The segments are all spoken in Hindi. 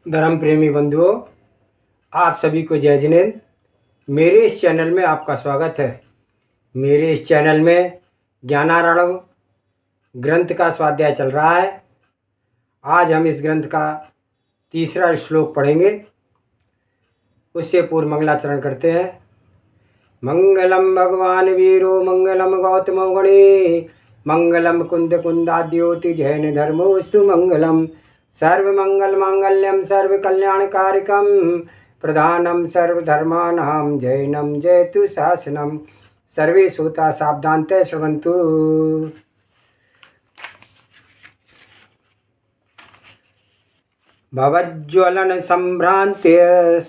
धर्म प्रेमी बंधुओं, आप सभी को जय जिनेंद्र। मेरे इस चैनल में आपका स्वागत है। मेरे इस चैनल में ज्ञानारणव ग्रंथ का स्वाध्याय चल रहा है। आज हम इस ग्रंथ का तीसरा श्लोक पढ़ेंगे। उससे पूर्व मंगलाचरण करते हैं। मंगलम भगवान वीरो मंगलम गौतमो गणे मंगलम कुंद कुंदाद्योति जैन धर्मोस्तु मंगलम सर्वमंगल मांगल्यम सर्वकल्याणकारिकम प्रधानम सर्वधर्मानां जैनम जयतु शासनम। सर्वे श्रोता सावधानतः श्रवन्तु। भवज्ज्वलन संभ्रान्त्य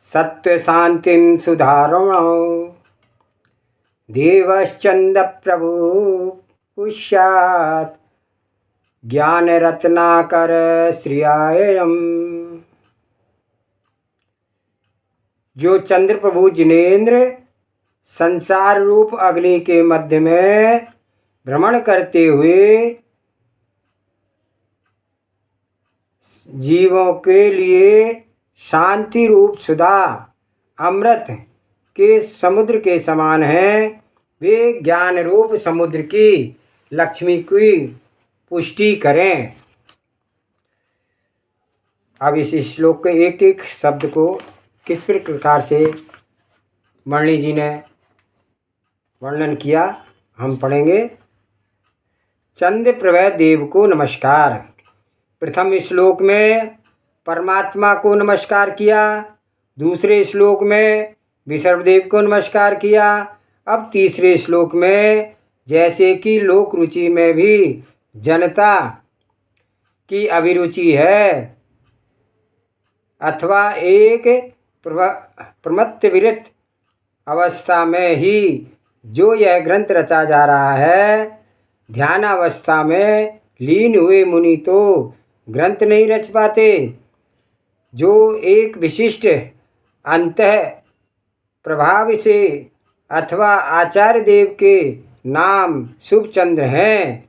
सत्व शांतिं सुधारणो देवश्चंद प्रभु पुष्यात् ज्ञान रत्नाकर श्रियायम। जो चंद्र प्रभु जिनेंद्र संसार रूप अग्नि के मध्य में भ्रमण करते हुए जीवों के लिए शांति रूप सुधा अमृत के समुद्र के समान हैं, वे ज्ञान रूप समुद्र की लक्ष्मी की पुष्टि करें। अब इस श्लोक के एक एक शब्द को किस प्रकार से मणि जी ने वर्णन किया हम पढ़ेंगे। चंद्र प्रभा देव को नमस्कार। प्रथम श्लोक में परमात्मा को नमस्कार किया, दूसरे श्लोक में विश्वदेव को नमस्कार किया। अब तीसरे श्लोक में जैसे कि लोक रुचि में भी जनता की अभिरुचि है अथवा एक प्रमत्तविरत अवस्था में ही जो यह ग्रंथ रचा जा रहा है, ध्यान अवस्था में लीन हुए मुनि तो ग्रंथ नहीं रच पाते। जो एक विशिष्ट अंतः प्रभाव से अथवा आचार्य देव के नाम शुभ चंद्र हैं,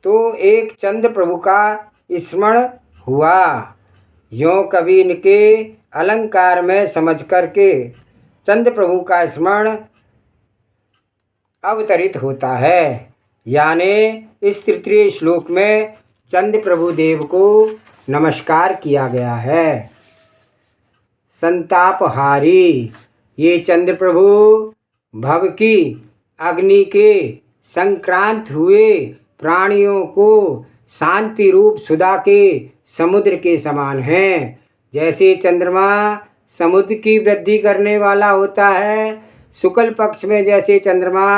तो एक चंद्र प्रभु का स्मरण हुआ। यों कवि इनके अलंकार में समझ करके चंद्र प्रभु का स्मरण अवतरित होता है। यानी इस तृतीय श्लोक में चंद्र प्रभु देव को नमस्कार किया गया है। संतापहारी, ये चंद्र प्रभु भव की अग्नि के संक्रांत हुए प्राणियों को शांति रूप सुधा के समुद्र के समान हैं। जैसे चंद्रमा समुद्र की वृद्धि करने वाला होता है, शुक्ल पक्ष में जैसे चंद्रमा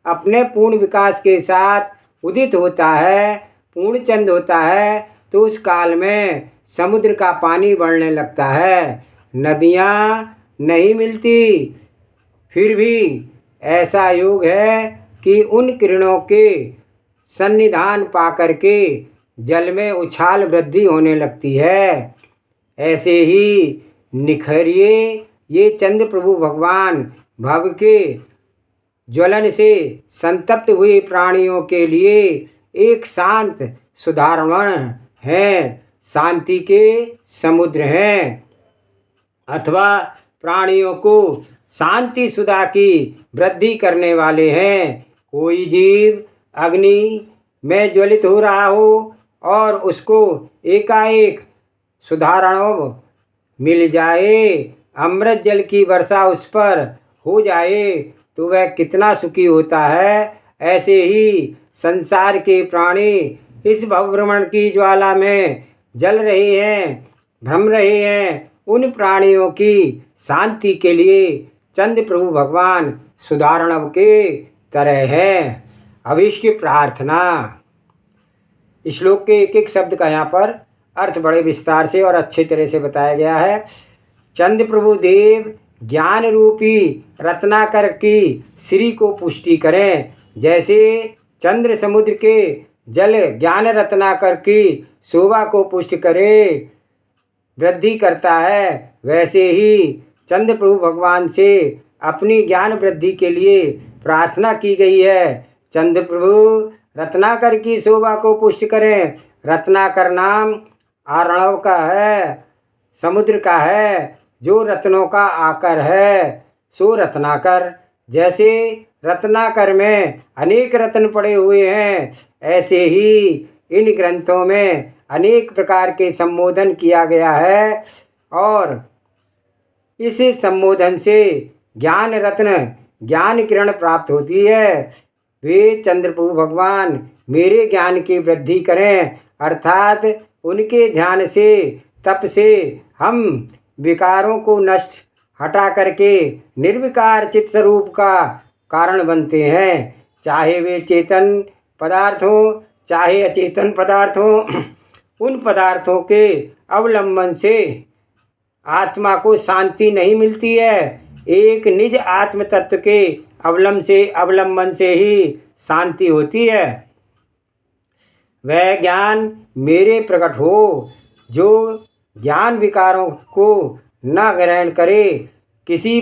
अपने पूर्ण विकास के साथ उदित होता है, पूर्ण चंद्र होता है, तो उस काल में समुद्र का पानी बढ़ने लगता है, नदियाँ नहीं मिलती। फिर भी ऐसा योग है कि उन किरणों के सन्निधान पाकर के जल में उछाल वृद्धि होने लगती है। ऐसे ही निखरिए ये चंद्र प्रभु भगवान भव के ज्वलन से संतप्त हुए प्राणियों के लिए एक शांत सुधारण हैं, शांति के समुद्र हैं, अथवा प्राणियों को शांति सुधा की वृद्धि करने वाले हैं। कोई जीव अग्नि में ज्वलित हो रहा हो और उसको एकाएक सुधारणव मिल जाए, अमृत जल की वर्षा उस पर हो जाए, तो वह कितना सुखी होता है। ऐसे ही संसार के प्राणी इस भवभ्रमण की ज्वाला में जल रहे हैं, भ्रम रहे हैं। उन प्राणियों की शांति के लिए चंद्र प्रभु भगवान सुधारणव के तरह है। अभिष्ट प्रार्थना। श्लोक के एक एक शब्द का यहाँ पर अर्थ बड़े विस्तार से और अच्छे तरह से बताया गया है। चंद्र प्रभु देव ज्ञान रूपी रत्नाकर की श्री को पुष्टि करें। जैसे चंद्र समुद्र के जल ज्ञान रत्नाकर की शोभा को पुष्ट करे, वृद्धि करता है, वैसे ही चंद्र प्रभु भगवान से अपनी ज्ञान वृद्धि के लिए प्रार्थना की गई है। चंद्र प्रभु रत्नाकर की शोभा को पुष्ट करें। रत्नाकर नाम आर्णव का है, समुद्र का है, जो रत्नों का आकर है सो रत्नाकर। जैसे रत्नाकर में अनेक रत्न पड़े हुए हैं, ऐसे ही इन ग्रंथों में अनेक प्रकार के संबोधन किया गया है और इस संबोधन से ज्ञान रत्न ज्ञान किरण प्राप्त होती है। वे चंद्रप्रभु भगवान मेरे ज्ञान की वृद्धि करें, अर्थात उनके ध्यान से तप से हम विकारों को नष्ट हटा करके निर्विकार चित्त स्वरूप का कारण बनते हैं। चाहे वे चेतन पदार्थ हों चाहे अचेतन पदार्थ हों, उन पदार्थों के अवलंबन से आत्मा को शांति नहीं मिलती है। एक निज आत्म तत्व के अवलंबन से ही शांति होती है। वह ज्ञान मेरे प्रकट हो, जो ज्ञान विकारों को न ग्रहण करे, किसी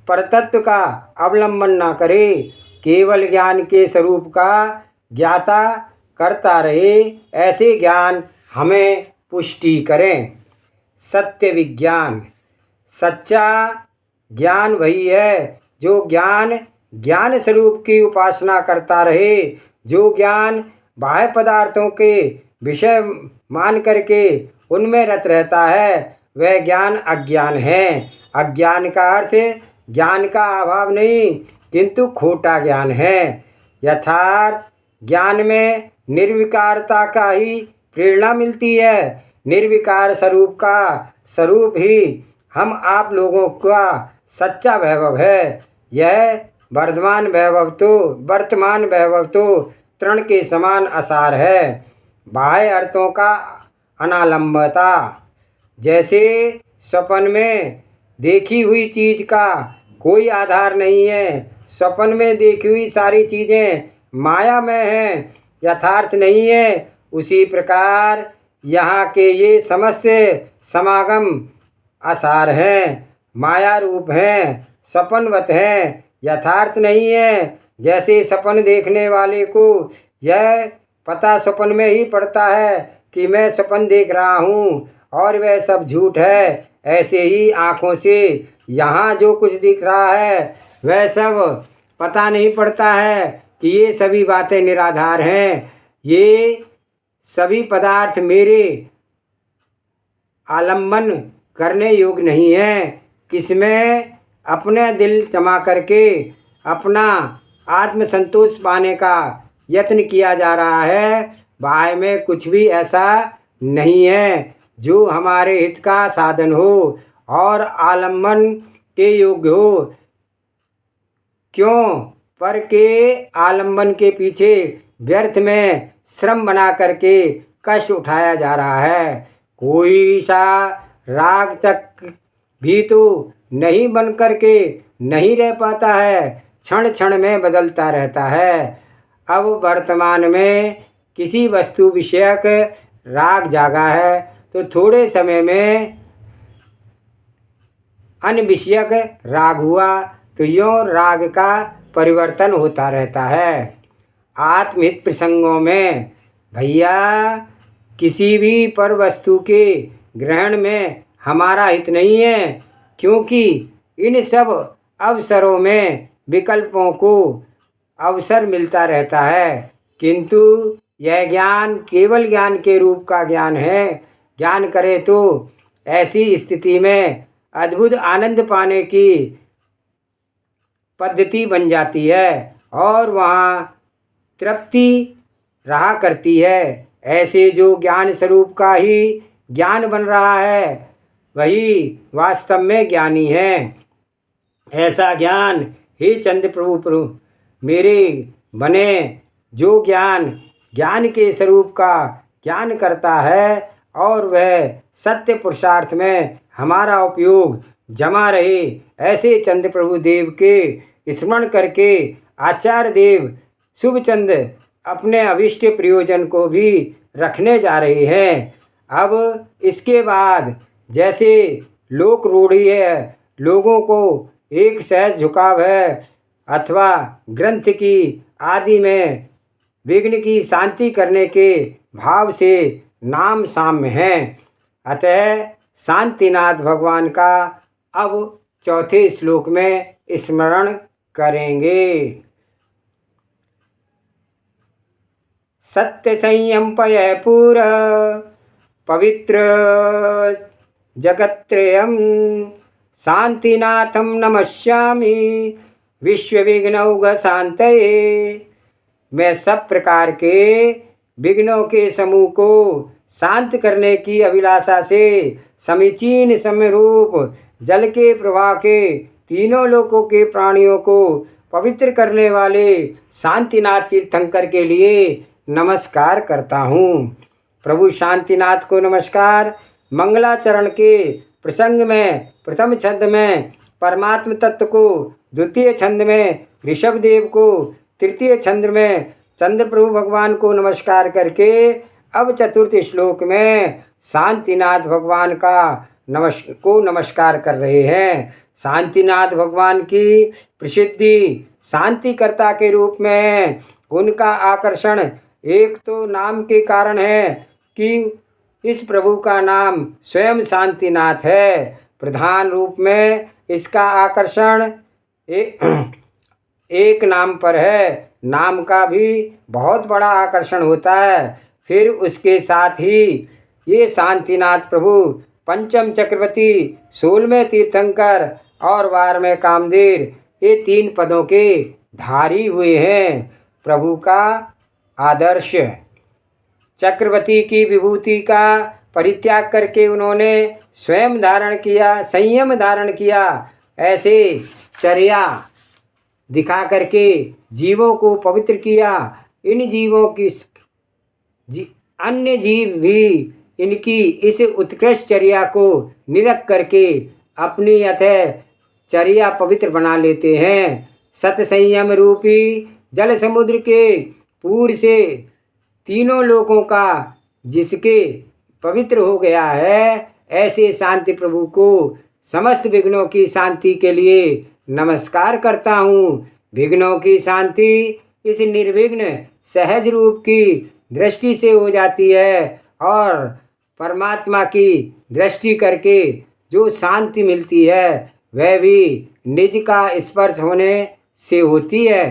परतत्व का अवलंबन न करे, केवल ज्ञान के स्वरूप का ज्ञाता करता रहे, ऐसे ज्ञान हमें पुष्टि करें। सत्य विज्ञान, सच्चा ज्ञान वही है जो ज्ञान स्वरूप की उपासना करता रहे। जो ज्ञान बाह्य पदार्थों के विषय मान करके उनमें रत रहता है, वह ज्ञान अज्ञान है। अज्ञान का अर्थ ज्ञान का अभाव नहीं, किंतु खोटा ज्ञान है। यथार्थ ज्ञान में निर्विकारता का ही प्रेरणा मिलती है। निर्विकार स्वरूप का स्वरूप ही हम आप लोगों का सच्चा वैभव है। यह वर्तमान वैभव तो तृण के समान असार है। बाह्य अर्थों का अनालंबता, जैसे स्वप्न में देखी हुई चीज का कोई आधार नहीं है। स्वप्न में देखी हुई सारी चीज़ें माया में हैं, यथार्थ नहीं है। उसी प्रकार यहाँ के ये समस्त समागम आसार हैं, माया रूप हैं, सपनवत हैं, यथार्थ नहीं है। जैसे सपन देखने वाले को यह पता सपन में ही पड़ता है कि मैं सपन देख रहा हूँ और वह सब झूठ है, ऐसे ही आँखों से यहाँ जो कुछ दिख रहा है वह सब पता नहीं पड़ता है कि ये सभी बातें निराधार हैं। ये सभी पदार्थ मेरे आलम्बन करने योग्य नहीं है। किसमें अपने दिल जमा करके अपना आत्मसंतोष पाने का यत्न किया जा रहा है। बाह्य में कुछ भी ऐसा नहीं है जो हमारे हित का साधन हो और आलम्बन के योग्य हो। क्यों? पर के आलम्बन के पीछे व्यर्थ में श्रम बना करके कष्ट उठाया जा रहा है। कोई सा राग तक भी तो नहीं बन करके नहीं रह पाता है, क्षण क्षण में बदलता रहता है। अब वर्तमान में किसी वस्तु विषयक राग जागा है तो थोड़े समय में अन्य विषयक राग हुआ, तो यों राग का परिवर्तन होता रहता है। आत्महित प्रसंगों में भैया किसी भी पर वस्तु के ग्रहण में हमारा हित नहीं है, क्योंकि इन सब अवसरों में विकल्पों को अवसर मिलता रहता है। किंतु यह ज्ञान केवल ज्ञान के रूप का ज्ञान है। ज्ञान करे तो ऐसी स्थिति में अद्भुत आनंद पाने की पद्धति बन जाती है और वहाँ तृप्ति रहा करती है। ऐसे जो ज्ञान स्वरूप का ही ज्ञान बन रहा है वही वास्तव में ज्ञानी है। ऐसा ज्ञान हे चंद्र प्रभु मेरे बने, जो ज्ञान के स्वरूप का ज्ञान करता है और वह सत्य पुरुषार्थ में हमारा उपयोग जमा रहे, ऐसे चंद्र प्रभु देव के स्मरण करके आचार्य देव शुभचंद अपने अभिष्ट प्रयोजन को भी रखने जा रहे हैं। अब इसके बाद जैसे लोक रूढ़ी है, लोगों को एक सहज झुकाव है अथवा ग्रंथ की आदि में विघ्न की शांति करने के भाव से नाम साम्य हैं। अतः शांतिनाथ भगवान का अब चौथे श्लोक में स्मरण करेंगे। सत्य संयम पय पूर पवित्र जगत्त्रयम् शांतिनाथम नमस्यामि विश्व विघ्नौघ शांतये। मैं सब प्रकार के विघ्नों के समूह को शांत करने की अभिलाषा से समीचीन समरूप जल के प्रवाह के तीनों लोकों के प्राणियों को पवित्र करने वाले शांतिनाथ तीर्थंकर के लिए नमस्कार करता हूँ। प्रभु शांतिनाथ को नमस्कार। मंगलाचरण के प्रसंग में प्रथम छंद में परमात्म तत्व को, द्वितीय छंद में ऋषभदेव को, तृतीय छंद में चंद्र प्रभु भगवान को नमस्कार करके अब चतुर्थ श्लोक में शांतिनाथ भगवान का नमस्कार कर रहे हैं। शांतिनाथ भगवान की प्रसिद्धि शांतिकर्ता के रूप में उनका आकर्षण एक तो नाम के कारण है कि इस प्रभु का नाम स्वयं शांतिनाथ है। प्रधान रूप में इसका आकर्षण एक नाम पर है। नाम का भी बहुत बड़ा आकर्षण होता है। फिर उसके साथ ही ये शांतिनाथ प्रभु पंचम चक्रवर्ती, 16वें तीर्थंकर और 12वें कामदेव, ये 3 पदों के धारी हुए हैं। प्रभु का आदर्श चक्रवर्ती की विभूति का परित्याग करके उन्होंने स्वयं धारण किया, संयम धारण किया। ऐसे चर्या दिखा करके जीवों को पवित्र किया। इन जीवों की अन्य जीव भी इनकी इस उत्कृष्ट चर्या को निरख करके अपनी अतः चर्या पवित्र बना लेते हैं। सत संयम रूपी जल समुद्र के पूर से तीनों लोकों का जिसके पवित्र हो गया है, ऐसे शांति प्रभु को समस्त विघ्नों की शांति के लिए नमस्कार करता हूँ। विघ्नों की शांति इस निर्विघ्न सहज रूप की दृष्टि से हो जाती है और परमात्मा की दृष्टि करके जो शांति मिलती है वह भी निज का स्पर्श होने से होती है।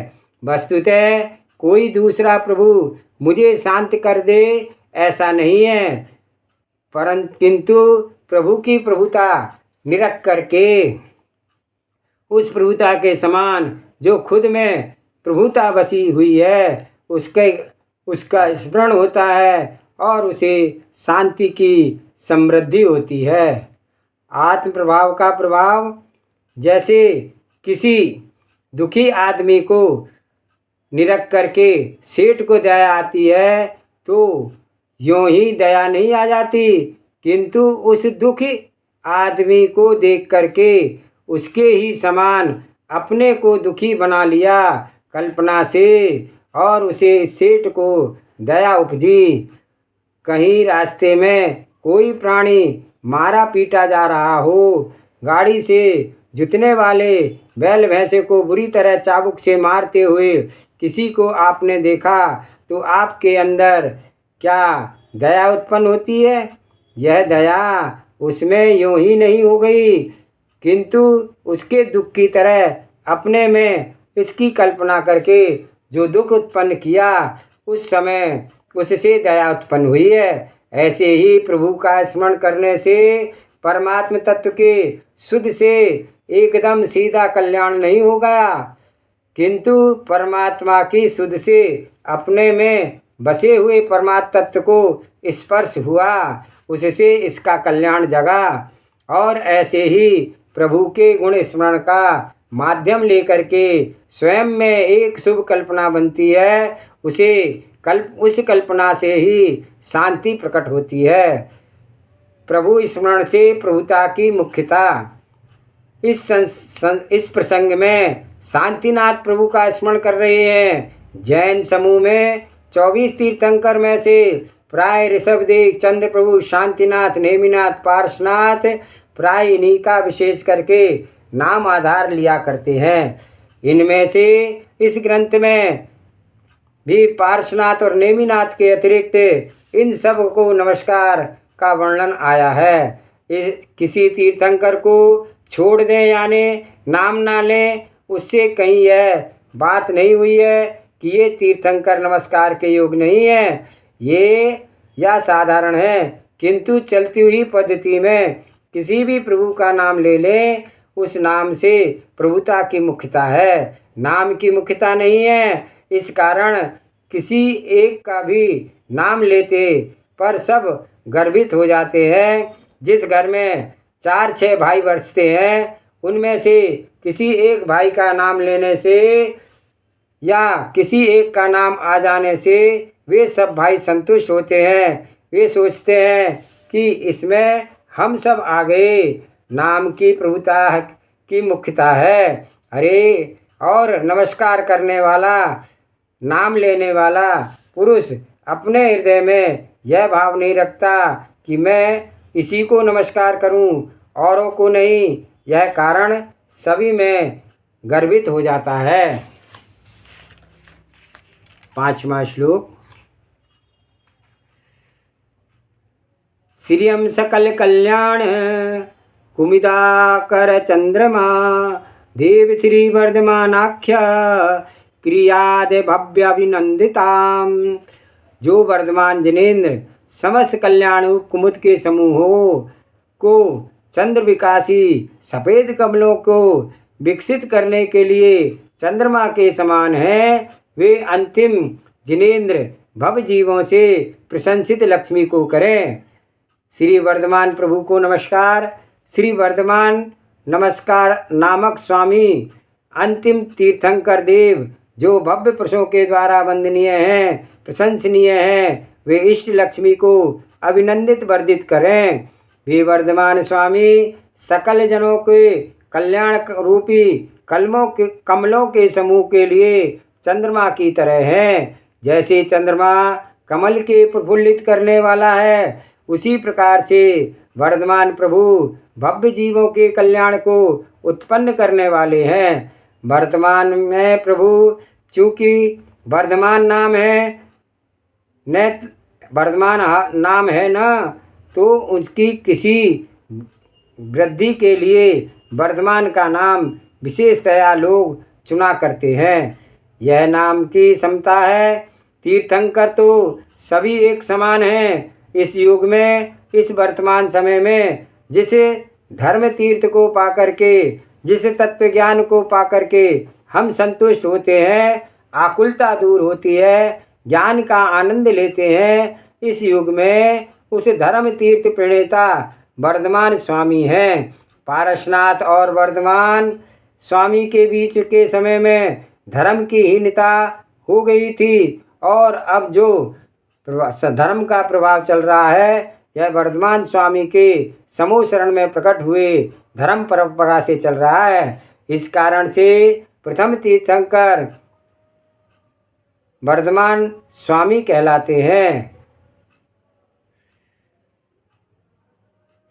वस्तुतः कोई दूसरा प्रभु मुझे शांत कर दे ऐसा नहीं है, परंतु किंतु प्रभु की प्रभुता निरख करके उस प्रभुता के समान जो खुद में प्रभुता बसी हुई है उसका स्मरण होता है और उसे शांति की समृद्धि होती है। आत्म प्रभाव का प्रभाव जैसे किसी दुखी आदमी को निरख करके सेठ को दया आती है तो यूँ ही दया नहीं आ जाती, किंतु उस दुखी आदमी को देख करके उसके ही समान अपने को दुखी बना लिया कल्पना से और उसे सेठ को दया उपजी। कहीं रास्ते में कोई प्राणी मारा पीटा जा रहा हो, गाड़ी से जुतने वाले बैल भैंसे को बुरी तरह चाबुक से मारते हुए किसी को आपने देखा तो आपके अंदर क्या दया उत्पन्न होती है? यह दया उसमें यूँ ही नहीं हो गई, किंतु उसके दुख की तरह अपने में इसकी कल्पना करके जो दुख उत्पन्न किया उस समय उससे दया उत्पन्न हुई है। ऐसे ही प्रभु का स्मरण करने से परमात्म तत्व के शुद्ध से एकदम सीधा कल्याण नहीं हो गया, किंतु परमात्मा की शुद्ध से अपने में बसे हुए परमात्म तत्व को स्पर्श हुआ, उससे इसका कल्याण जगा। और ऐसे ही प्रभु के गुण स्मरण का माध्यम लेकर के स्वयं में एक शुभ कल्पना बनती है, उस कल्पना से ही शांति प्रकट होती है। प्रभु स्मरण से प्रभुता की मुख्यता। इस प्रसंग में शांतिनाथ प्रभु का स्मरण कर रहे हैं। जैन समूह में 24 तीर्थंकर में से प्राय ऋषभदेव, चंद्र प्रभु, शांतिनाथ, नेमिनाथ, पार्श्वनाथ प्राय इन्हीं का विशेष करके नाम आधार लिया करते हैं। इनमें से इस ग्रंथ में भी पार्श्वनाथ और नेमिनाथ के अतिरिक्त इन सब को नमस्कार का वर्णन आया है। इस किसी तीर्थंकर को छोड़ दें यानी नाम ना लें, उससे कहीं यह बात नहीं हुई है कि ये तीर्थंकर नमस्कार के योग नहीं है। ये या साधारण है, किंतु चलती हुई पद्धति में किसी भी प्रभु का नाम ले लें, उस नाम से प्रभुता की मुख्यता है, नाम की मुख्यता नहीं है। इस कारण किसी एक का भी नाम लेते पर सब गर्वित हो जाते हैं। जिस घर में 4-6 भाई बरसते हैं, उनमें से किसी एक भाई का नाम लेने से या किसी एक का नाम आ जाने से वे सब भाई संतुष्ट होते हैं। वे सोचते हैं कि इसमें हम सब आ गए, नाम की प्रभुता की मुख्यता है। अरे, और नमस्कार करने वाला, नाम लेने वाला पुरुष अपने हृदय में यह भाव नहीं रखता कि मैं इसी को नमस्कार करूं, औरों को नहीं। यह कारण सभी में गर्वित हो जाता है। 5वां श्लोक। श्रियं सकल कल्याण कुमिदाकर चंद्रमा देव श्री वर्धमानाख्य क्रियाद भव्याभिनंदिताम। जो वर्धमान जिनेन्द्र समस्त कल्याण कुमुद के समूहों को चंद्र विकासी सफ़ेद कमलों को विकसित करने के लिए चंद्रमा के समान हैं, वे अंतिम जिनेन्द्र भव जीवों से प्रशंसित लक्ष्मी को करें। श्री वर्धमान प्रभु को नमस्कार। श्री वर्धमान नमस्कार नामक स्वामी अंतिम तीर्थंकर देव जो भव्य पुरुषों के द्वारा वंदनीय हैं, प्रशंसनीय हैं, वे इष्ट लक्ष्मी को अभिनंदित वर्धित करें। वे वर्धमान स्वामी सकल जनों के कल्याण रूपी कमलों के समूह के लिए चंद्रमा की तरह हैं। जैसे चंद्रमा कमल के प्रफुल्लित करने वाला है, उसी प्रकार से वर्धमान प्रभु भव्य जीवों के कल्याण को उत्पन्न करने वाले हैं। वर्तमान में प्रभु चूँकि वर्धमान नाम है न, तो उसकी किसी वृद्धि के लिए वर्धमान का नाम विशेषतया लोग चुना करते हैं। यह नाम की समता है। तीर्थंकर तो सभी एक समान हैं। इस युग में, इस वर्तमान समय में जिस धर्म तीर्थ को पाकर के, जिस तत्व ज्ञान को पाकर के हम संतुष्ट होते हैं, आकुलता दूर होती है, ज्ञान का आनंद लेते हैं, इस युग में उस धर्म तीर्थ प्रणेता वर्धमान स्वामी हैं। पारसनाथ और वर्धमान स्वामी के बीच के समय में धर्म की हीनता हो गई थी, और अब जो धर्म का प्रभाव चल रहा है, यह वर्धमान स्वामी के समूह शरण में प्रकट हुए धर्म परंपरा से चल रहा है। इस कारण से प्रथम तीर्थंकर वर्धमान स्वामी कहलाते हैं।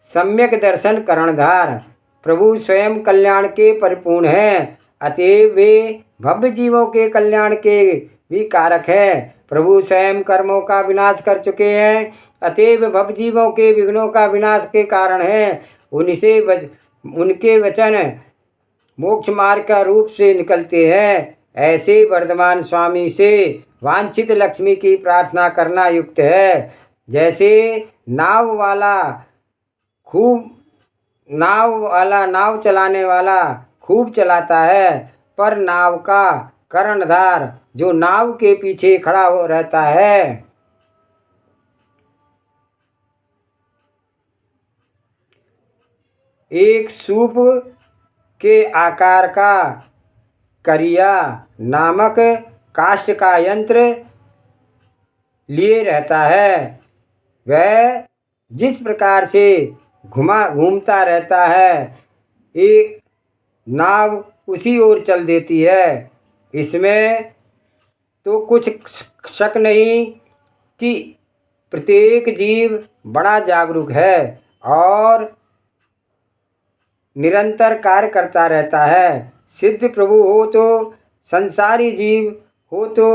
सम्यक दर्शन करणधार प्रभु स्वयं कल्याण के परिपूर्ण हैं, अतएव वे भव्य जीवों के कल्याण के भी कारक हैं। प्रभु स्वयं कर्मों का विनाश कर चुके हैं, अतएव भव जीवों के विघ्नों का विनाश के कारण हैं। उनके वचन मोक्ष मार्ग का रूप से निकलते हैं। ऐसे वर्धमान स्वामी से वांछित लक्ष्मी की प्रार्थना करना युक्त है। जैसे नाव चलाने वाला खूब चलाता है, पर नाव का कर्णधार जो नाव के पीछे खड़ा हो रहता है, एक सूप के आकार का करिया नामक काष्ठ का यंत्र लिए रहता है। वह जिस प्रकार से घूमता रहता है, एक नाव उसी ओर चल देती है। इसमें तो कुछ शक नहीं कि प्रत्येक जीव बड़ा जागरूक है और निरंतर कार्य करता रहता है। सिद्ध प्रभु हो तो संसारी जीव हो तो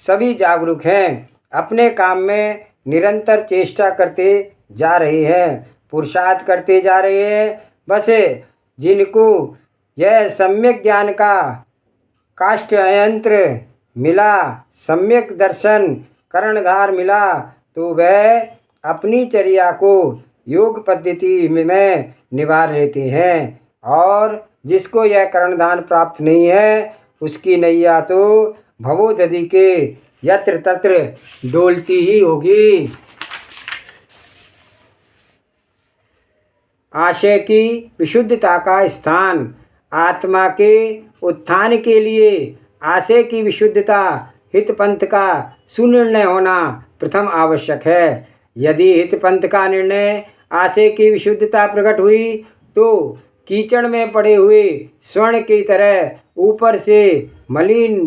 सभी जागरूक हैं, अपने काम में निरंतर चेष्टा करते जा रहे हैं, पुरुषार्थ करते जा रहे हैं। बस जिनको यह सम्यक ज्ञान का काष्ठयंत्र मिला, सम्यक दर्शन कर्णधार मिला, तो वह अपनी चर्या को योग पद्धति में निभा लेते हैं। और जिसको यह कर्णधार प्राप्त नहीं है, उसकी नैया तो भवोदधि के यत्र तत्र डोलती ही होगी। आशय की विशुद्धता का स्थान। आत्मा के उत्थान के लिए आशय की विशुद्धता, हित पंथ का सुनिर्णय होना प्रथम आवश्यक है। यदि हित पंथ का निर्णय आशय की विशुद्धता प्रकट हुई तो कीचड़ में पड़े हुए स्वर्ण की तरह ऊपर से मलिन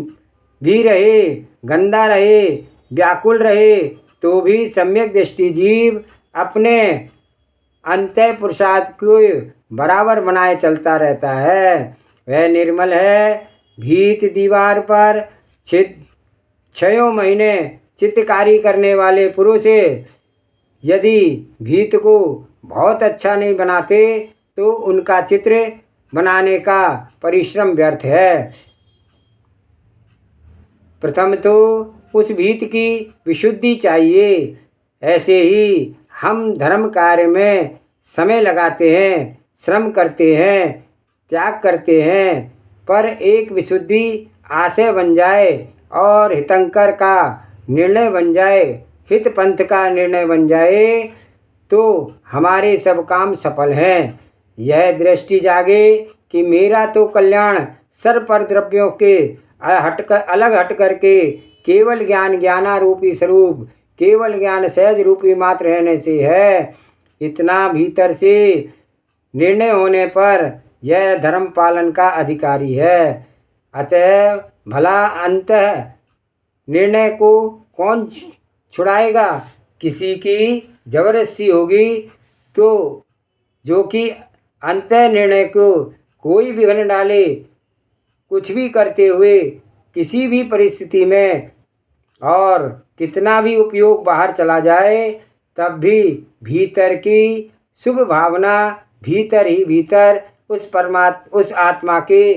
भी रहे, गंदा रहे, व्याकुल रहे, तो भी सम्यक दृष्टि जीव अपने अंतः पुरुषार्थ को बराबर बनाए चलता रहता है। वह निर्मल है। भीत दीवार पर 6 महीने चित्रकारी करने वाले पुरुष यदि भीत को बहुत अच्छा नहीं बनाते तो उनका चित्र बनाने का परिश्रम व्यर्थ है। प्रथम तो उस भीत की विशुद्धि चाहिए। ऐसे ही हम धर्म कार्य में समय लगाते हैं, श्रम करते हैं, त्याग करते हैं, पर एक विशुद्धि आशय बन जाए और हितंकर का निर्णय बन जाए, हित पंथ का निर्णय बन जाए, तो हमारे सब काम सफल हैं। यह दृष्टि जागे कि मेरा तो कल्याण सर पर द्रव्यों के अलग हट करके केवल ज्ञान ज्ञानारूपी स्वरूप, केवल ज्ञान सहज रूपी मात्र रहने से है। इतना भीतर से निर्णय होने पर यह धर्म पालन का अधिकारी है। अतः भला अंतः निर्णय को कौन छुड़ाएगा? किसी की जबरदस्ती होगी तो जो कि अंतः निर्णय को कोई विघ्न डाले, कुछ भी करते हुए किसी भी परिस्थिति में और कितना भी उपयोग बाहर चला जाए, तब भी भीतर की शुभ भावना भीतर ही भीतर उस आत्मा के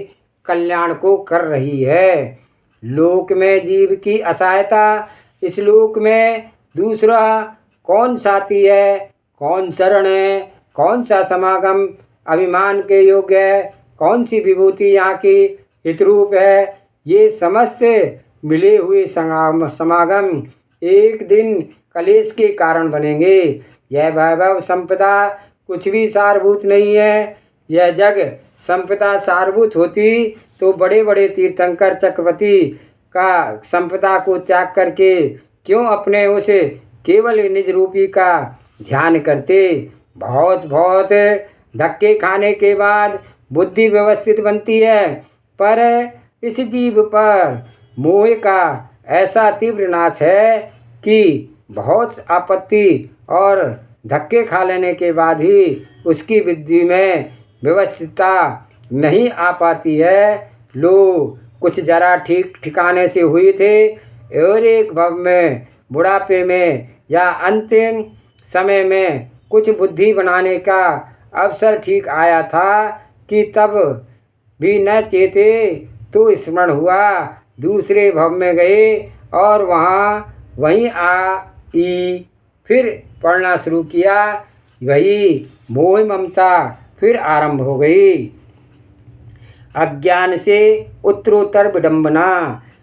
कल्याण को कर रही है। लोक में जीव की असहायता, इस लोक में दूसरा कौन साथी है, कौन शरण है, कौन सा समागम अभिमान के योग्य है, कौन सी विभूति यहाँ की हितरूप है, ये समस्त मिले हुए समागम एक दिन कलेश के कारण बनेंगे। यह वैभव संपदा कुछ भी सारभूत नहीं है। यह जग संपदा सारभूत होती तो बड़े बड़े तीर्थंकर चक्रवर्ती का संपदा को त्याग करके क्यों अपने उस केवल निज रूपी का ध्यान करते। बहुत बहुत धक्के खाने के बाद बुद्धि व्यवस्थित बनती है, पर इस जीव पर मोह का ऐसा तीव्र नाश है कि बहुत आपत्ति और धक्के खा लेने के बाद ही उसकी बुद्धि में व्यवस्थितता नहीं आ पाती है। लो कुछ जरा ठीक ठिकाने से हुए थे और एक भव में बुढ़ापे में या अंतिम समय में कुछ बुद्धि बनाने का अवसर ठीक आया था कि तब भी न चेते तो स्मरण हुआ, दूसरे भव में गए और वहीं फिर पढ़ना शुरू किया। वही मोह ममता फिर आरंभ हो गई। अज्ञान से उत्तरोत्तर विडंबना।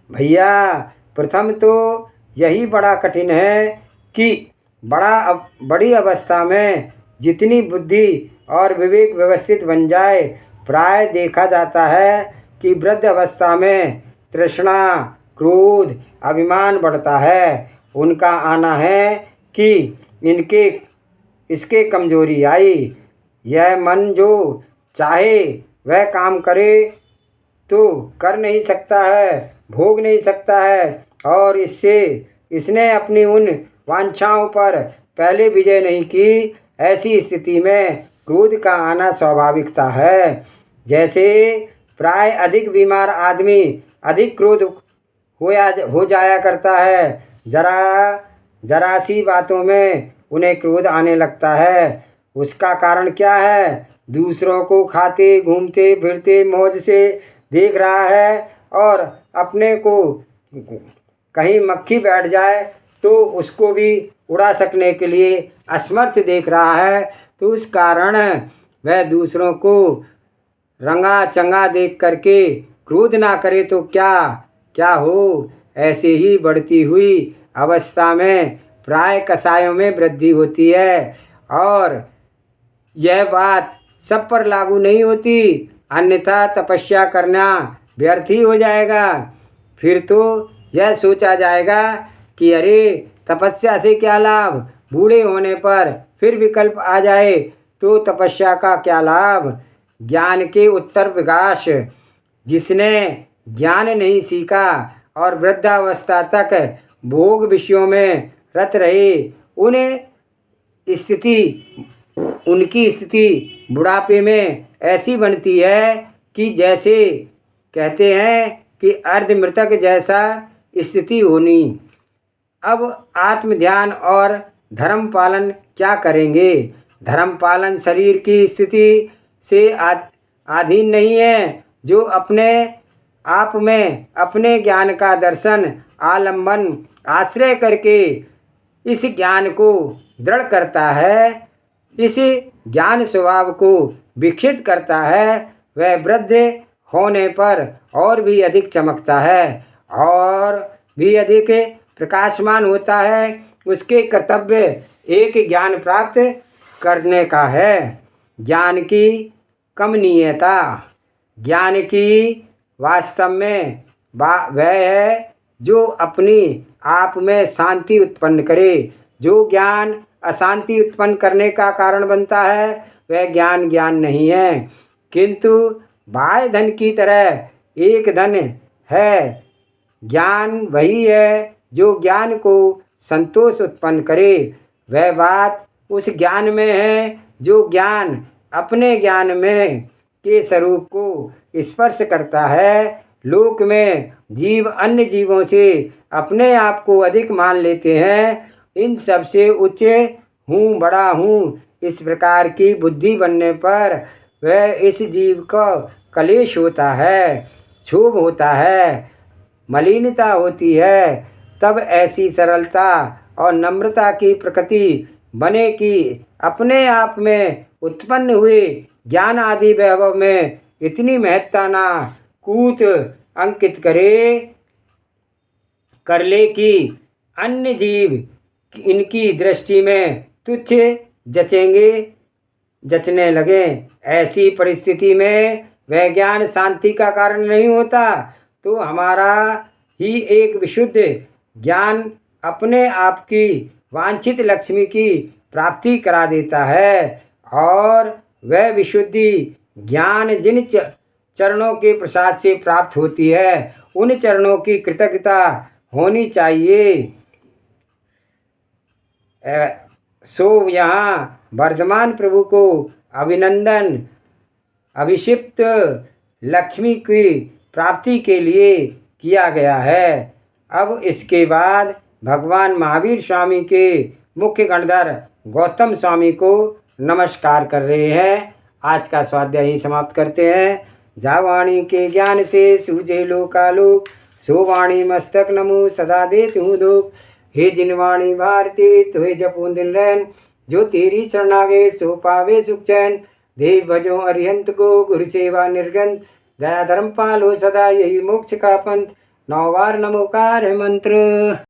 भैया प्रथम तो यही बड़ा कठिन है कि बड़ी अवस्था में जितनी बुद्धि और विवेक व्यवस्थित बन जाए, प्राय देखा जाता है कि वृद्ध अवस्था में तृष्णा, क्रोध, अभिमान बढ़ता है। उनका आना है कि इसके कमजोरी आई। यह मन जो चाहे वह काम करे तो कर नहीं सकता है, भोग नहीं सकता है, और इसने अपनी उन वांछाओं पर पहले विजय नहीं की। ऐसी स्थिति में क्रोध का आना स्वाभाविकता है। जैसे प्राय अधिक बीमार आदमी अधिक क्रोध हो जाया करता है। जरा जरा सी बातों में उन्हें क्रोध आने लगता है। उसका कारण क्या है? दूसरों को खाते घूमते फिरते मौज से देख रहा है और अपने को कहीं मक्खी बैठ जाए तो उसको भी उड़ा सकने के लिए असमर्थ देख रहा है। तो उस कारण वह दूसरों को रंगा चंगा देख करके क्रोध ना करे तो क्या क्या हो। ऐसे ही बढ़ती हुई अवस्था में प्राय कषायों में वृद्धि होती है। और यह बात सब पर लागू नहीं होती, अन्यथा तपस्या करना व्यर्थ ही हो जाएगा। फिर तो यह सोचा जाएगा कि अरे तपस्या से क्या लाभ, बूढ़े होने पर फिर विकल्प आ जाए तो तपस्या का क्या लाभ। ज्ञान के उत्तर विकास, जिसने ज्ञान नहीं सीखा और वृद्धावस्था तक भोग विषयों में रत रहे, उनकी स्थिति बुढ़ापे में ऐसी बनती है कि जैसे कहते हैं कि अर्धमृतक जैसा स्थिति होनी। अब आत्म ध्यान और धर्म पालन क्या करेंगे? धर्म पालन शरीर की स्थिति से अधीन नहीं है, जो अपने आप में अपने ज्ञान का दर्शन आलंबन आश्रय करके इस ज्ञान को दृढ़ करता है, इस ज्ञान स्वभाव को विकसित करता है, वह वृद्ध होने पर और भी अधिक चमकता है और भी अधिक प्रकाशमान होता है। उसके कर्तव्य एक ज्ञान प्राप्त करने का है। ज्ञान की कमनीयता, ज्ञान की वास्तव में वह है जो अपनी आप में शांति उत्पन्न करे। जो ज्ञान अशांति उत्पन्न करने का कारण बनता है वह ज्ञान ज्ञान नहीं है, किंतु बाह्य धन की तरह एक धन है। ज्ञान वही है जो ज्ञान को संतोष उत्पन्न करे। वह बात उस ज्ञान में है जो ज्ञान अपने ज्ञान में के स्वरूप को स्पर्श करता है। लोक में जीव अन्य जीवों से अपने आप को अधिक मान लेते हैं। इन सबसे उच्च हूँ, बड़ा हूँ, इस प्रकार की बुद्धि बनने पर वह इस जीव का कलेश होता है, क्षोभ होता है, मलिनता होती है। तब ऐसी सरलता और नम्रता की प्रकृति बने कि अपने आप में उत्पन्न हुए ज्ञान आदि वैभव में इतनी महत्ता ना कूत अंकित कर ले कि अन्य जीव इनकी दृष्टि में तुच्छ जचने लगे। ऐसी परिस्थिति में वह ज्ञान शांति का कारण नहीं होता, तो हमारा ही एक विशुद्ध ज्ञान अपने आप की वांछित लक्ष्मी की प्राप्ति करा देता है। और वह विशुद्धि ज्ञान जिन चरणों के प्रसाद से प्राप्त होती है, उन चरणों की कृतज्ञता होनी चाहिए। सो यहाँ वर्धमान प्रभु को अभिनंदन अभिषिप्त लक्ष्मी की प्राप्ति के लिए किया गया है। अब इसके बाद भगवान महावीर स्वामी के मुख्य गणधर गौतम स्वामी को नमस्कार कर रहे हैं। आज का स्वाध्याय ही समाप्त करते हैं। जा वाणी के ज्ञान से सूझे लोकालोक, सो वाणी मस्तक नमो सदा देती हूँ दुख। हे जिन वाणी भारती तुहे जपू दिन रैन, जो तेरी शरणागे सो पावे सुख चैन। देव भजो अरिहंत को गुरु सेवा निर्गंत, दया धर्म पालो सदा यही मोक्ष का पंथ। 9 बार नमोकार है मंत्र।